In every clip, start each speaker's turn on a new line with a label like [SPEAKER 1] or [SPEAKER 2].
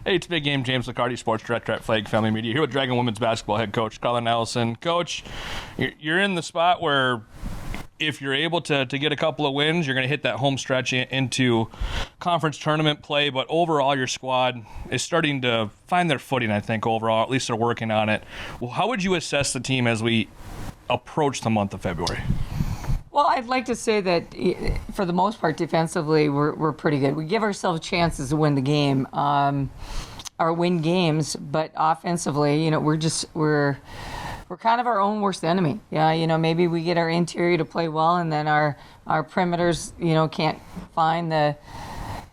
[SPEAKER 1] Hey, it's Big Game. James McCarty, Sports Director at Flag Family Media, here with Dragon Women's Basketball Head Coach Karla Nelson. Coach, you're in the spot where if you're able to get a couple of wins, you're going to hit that home stretch into conference tournament play, but overall your squad is starting to find their footing, I think, overall. At least they're working on it. Well, how would you assess the team as we approach the month of February?
[SPEAKER 2] Well, I'd like to say that for the most part, defensively, we're pretty good. We give ourselves chances to win the game, or win games, but offensively, we're kind of our own worst enemy. Yeah, maybe we get our interior to play well, and then our perimeters, can't find the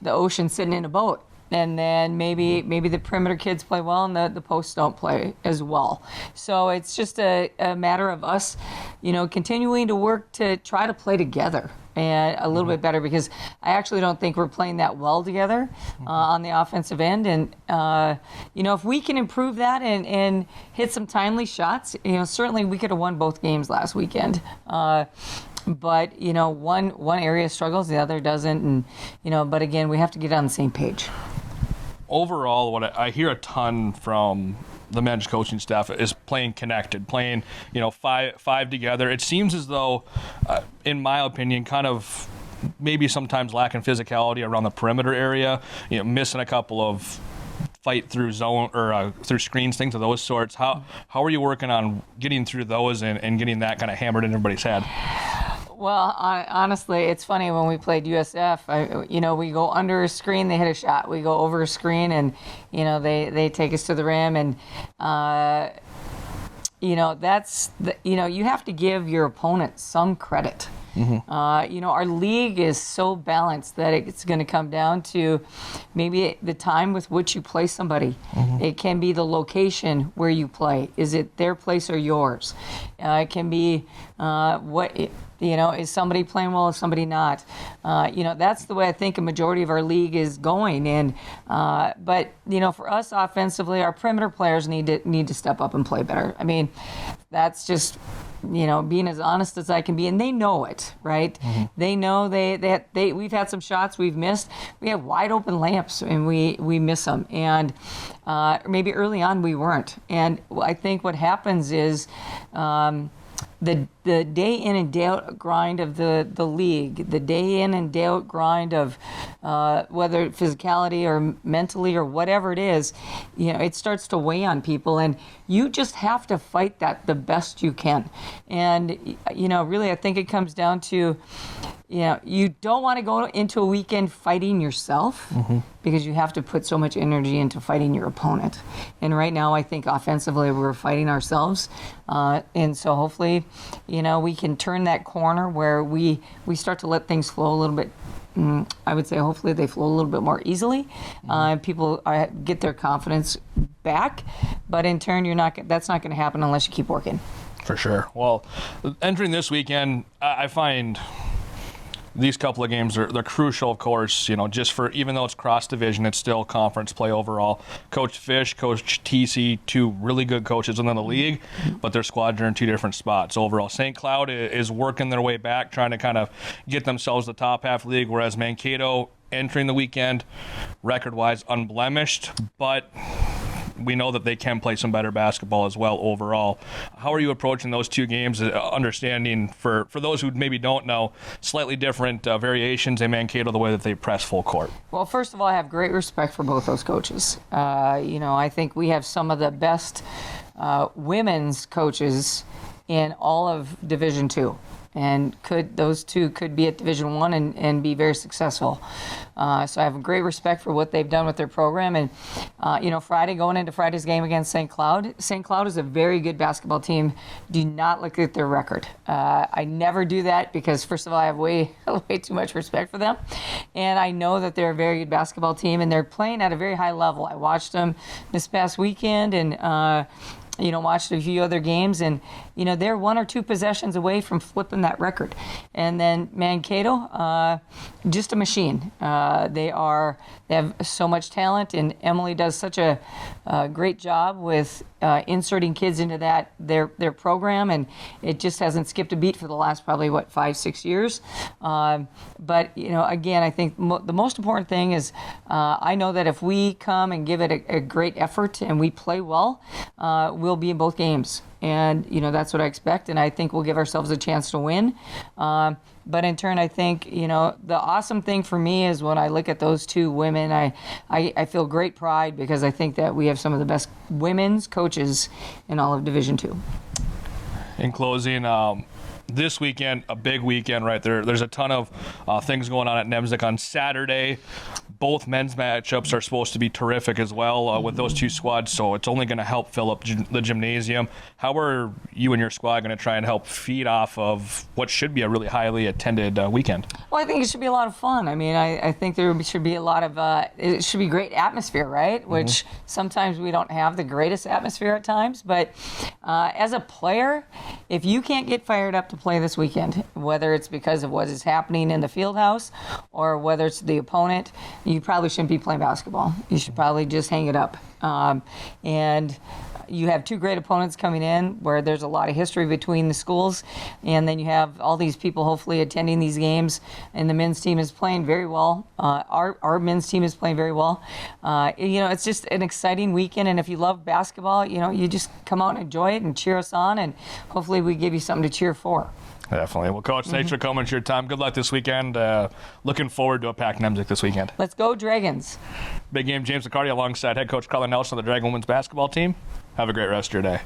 [SPEAKER 2] ocean sitting in a boat. And then maybe the perimeter kids play well and the posts don't play as well. So it's just a matter of us, continuing to work to try to play together and a little bit better, because I actually don't think we're playing that well together on the offensive end. And, if we can improve that and hit some timely shots, certainly we could have won both games last weekend. But, one area struggles, the other doesn't. And, but again, we have to get on the same page.
[SPEAKER 1] Overall, what I hear a ton from the men's coaching staff is playing connected, playing, five together. It seems as though, in my opinion, kind of maybe sometimes lacking physicality around the perimeter area, missing a couple of fight through zone or through screens, things of those sorts. How are you working on getting through those and getting that kind of hammered in everybody's head?
[SPEAKER 2] Well, honestly, it's funny when we played USF. We go under a screen, they hit a shot. We go over a screen, and they take us to the rim, and that's you have to give your opponent some credit. Mm-hmm. Our league is so balanced that it's going to come down to maybe the time with which you play somebody. Mm-hmm. It can be the location where you play. Is it their place or yours? It can be is somebody playing well, is somebody not? That's the way I think a majority of our league is going. And but for us offensively, our perimeter players need to step up and play better. I mean, that's just being as honest as I can be, and they know it, right? Mm-hmm. They know they we've had some shots we've missed. We have wide open layups and we miss them, and maybe early on we weren't. And I think what happens is the day in and day out grind of the league, the day in and day out grind of whether physicality or mentally or whatever it is, it starts to weigh on people, and you just have to fight that the best you can. And really, I think it comes down to you don't want to go into a weekend fighting yourself, mm-hmm. because you have to put so much energy into fighting your opponent. And right now, I think offensively, we're fighting ourselves. And so hopefully, we can turn that corner where we start to let things flow a little bit. I would say hopefully they flow a little bit more easily. People get their confidence back. But in turn, that's not going to happen unless you keep working.
[SPEAKER 1] For sure. Well, entering this weekend, I find these couple of games they're crucial, of course, just for, even though it's cross division, it's still conference play overall. Coach Fish, Coach TC, two really good coaches in the league, but their squads are in two different spots overall. St. Cloud is working their way back, trying to kind of get themselves the top half of the league, whereas Mankato entering the weekend, record-wise, unblemished, but we know that they can play some better basketball as well overall. How are you approaching those two games, understanding for those who maybe don't know, slightly different variations in Mankato, the way that they press full court?
[SPEAKER 2] Well, first of all, I have great respect for both those coaches. I think we have some of the best women's coaches in all of Division II. And those two could be at Division I and be very successful. So I have a great respect for what they've done with their program. And, Friday, going into Friday's game against St. Cloud. St. Cloud is a very good basketball team. Do not look at their record. I never do that because, first of all, I have way too much respect for them. And I know that they're a very good basketball team, and they're playing at a very high level. I watched them this past weekend, and watched a few other games, and they're 1 or 2 possessions away from flipping that record. And then Mankato, just a machine. They have so much talent, and Emily does such a great job with inserting kids into their program, and it just hasn't skipped a beat for the last probably 5-6 years. But again, I think the most important thing is I know that if we come and give it a great effort and we play well, we'll be in both games. And, that's what I expect. And I think we'll give ourselves a chance to win. But in turn, I think, the awesome thing for me is when I look at those 2 women, I feel great pride because I think that we have some of the best women's coaches in all of Division II.
[SPEAKER 1] In closing, this weekend, a big weekend right there. There's a ton of things going on at Nemsek on Saturday. Both men's matchups are supposed to be terrific as well with those 2 squads, so it's only going to help fill up the gymnasium. How are you and your squad going to try and help feed off of what should be a really highly attended weekend?
[SPEAKER 2] Well, I think it should be a lot of fun. I mean, I think there should be a lot of, it should be great atmosphere, right? Which sometimes we don't have the greatest atmosphere at times, but as a player, if you can't get fired up to play this weekend, whether it's because of what is happening in the field house or whether it's the opponent, you probably shouldn't be playing basketball. You should probably just hang it up. And you have 2 great opponents coming in where there's a lot of history between the schools, and then you have all these people hopefully attending these games, and the men's team is playing very well. Our men's team is playing very well. It's just an exciting weekend, and if you love basketball, you just come out and enjoy it and cheer us on, and hopefully we give you something to cheer for.
[SPEAKER 1] Definitely. Well, Coach, thanks for coming to your time. Good luck this weekend. Looking forward to a packed Nemsek this weekend.
[SPEAKER 2] Let's go, Dragons.
[SPEAKER 1] Big game, James McCarty alongside head coach Karla Nelson of the Dragon women's basketball team. Have a great rest of your day.